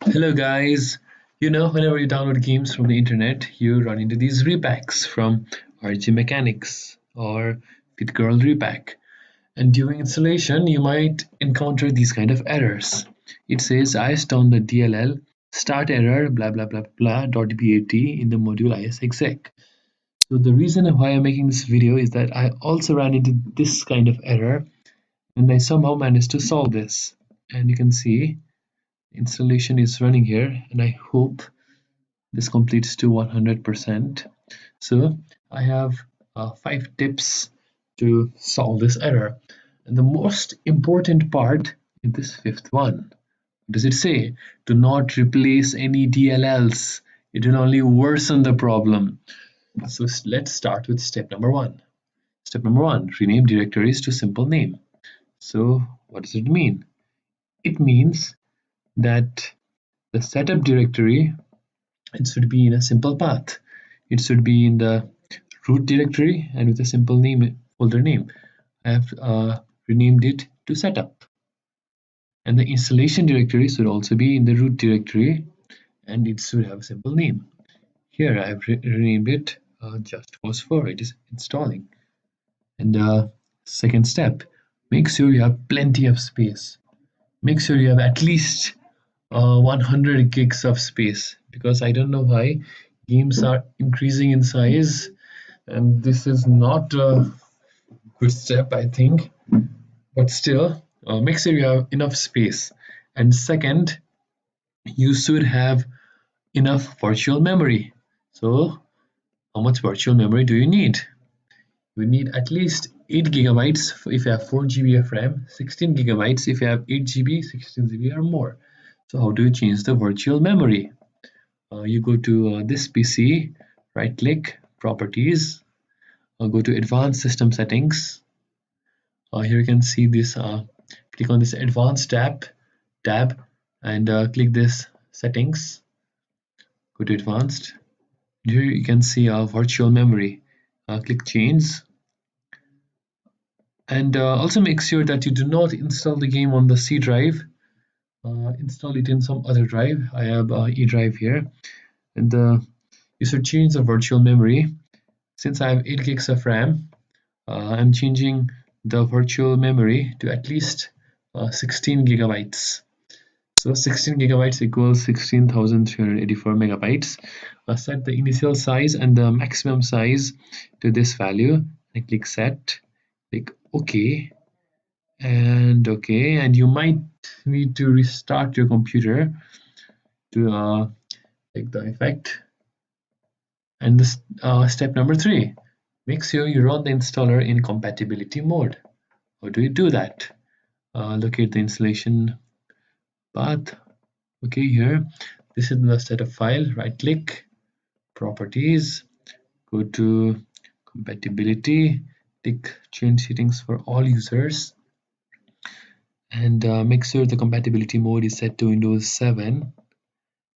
Hello guys, whenever you download games from the internet, you run into these repacks from Mchanics or FitGirlRepack. And during installation, you might encounter these kind of errors. It says ISDONE.dll start error blah blah blah blah dot .bat in the module ISExec. So the reason why I'm making this video is that I also ran into this kind of error and I somehow managed to solve this. And you can see installation is running here, and I hope this completes to 100%. So I have 5 tips to solve this error. And the most important part is this fifth one. What does it say? Do not replace any dlls. It will only worsen the problem. So let's start with step number 1. Step number 1, rename directories to simple name. So what does it mean? It means that the setup directory, it should be in a simple path. It should be in the root directory and with a simple name, folder name. I have renamed it to setup. And the installation directory should also be in the root directory and it should have a simple name. Here I have renamed it just cause4. It is installing. And second step, make sure you have plenty of space. Make sure you have at least 100 gigs of space, because I don't know why games are increasing in size and this is not a good step, I think, but still make sure you have enough space. And second, you should have enough virtual memory. So how much virtual memory do you need? You need at least 8 gigabytes if you have 4 GB of RAM, 16 gigabytes if you have 8 GB, 16 GB or more. So how do you change the virtual memory? You go to this PC, right click, properties, go to advanced system settings. Here you can see this, click on this advanced tab and click this settings, go to advanced. Here you can see virtual memory, click change. And also make sure that you do not install the game on the C drive, install it in some other drive. I have E drive here, and you should change the virtual memory. Since I have 8 gigs of RAM, I'm changing the virtual memory to at least 16 gigabytes. So 16 gigabytes equals 16,384 megabytes. Set the initial size and the maximum size to this value and click set. Click OK and OK, and you might need to restart your computer to take the effect. And this step number 3, make sure you run the installer in compatibility mode. How do you do that? Locate the installation path. Okay, here this is the setup file. Right click, properties, go to compatibility, tick change settings for all users, and make sure the compatibility mode is set to Windows 7.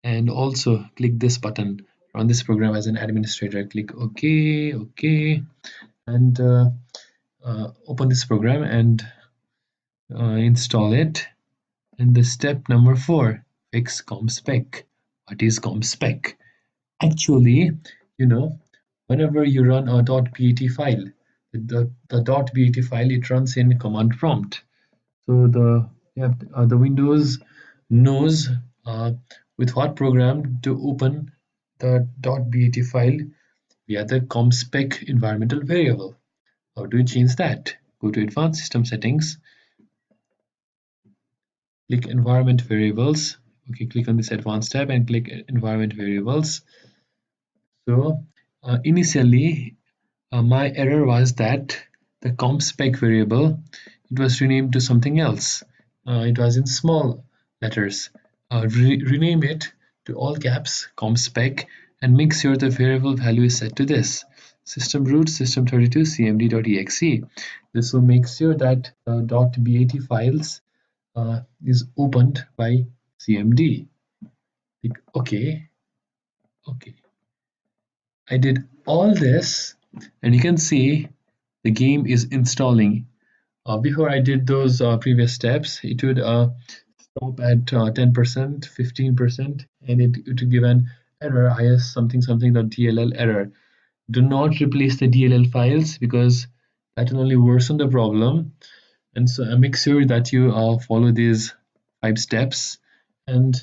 And also click this button, run this program as an administrator. Click OK, and open this program and install it. And the step number 4, fix COMSPEC. What is COMSPEC? Actually, whenever you run a .bat file, the .bat file, it runs in command prompt. So the Windows knows with what program to open the .bat file via the COMSPEC environmental variable. How do you change that? Go to advanced system settings, click environment variables. Okay, click on this advanced tab and click environment variables. So initially my error was that the COMSPEC variable, it was renamed to something else. It was in small letters. Rename it to all caps COMSPEC and make sure the variable value is set to this system root system32 cmd.exe. This will make sure that the .bat files is opened by cmd. Click OK. I did all this and you can see the game is installing. Before I did those previous steps, it would stop at 10%, 15%, and it will give an error, is something something.dll error. Do not replace the DLL files because that will only worsen the problem. And so make sure that you follow these 5 steps, and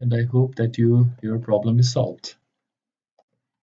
I hope that your problem is solved.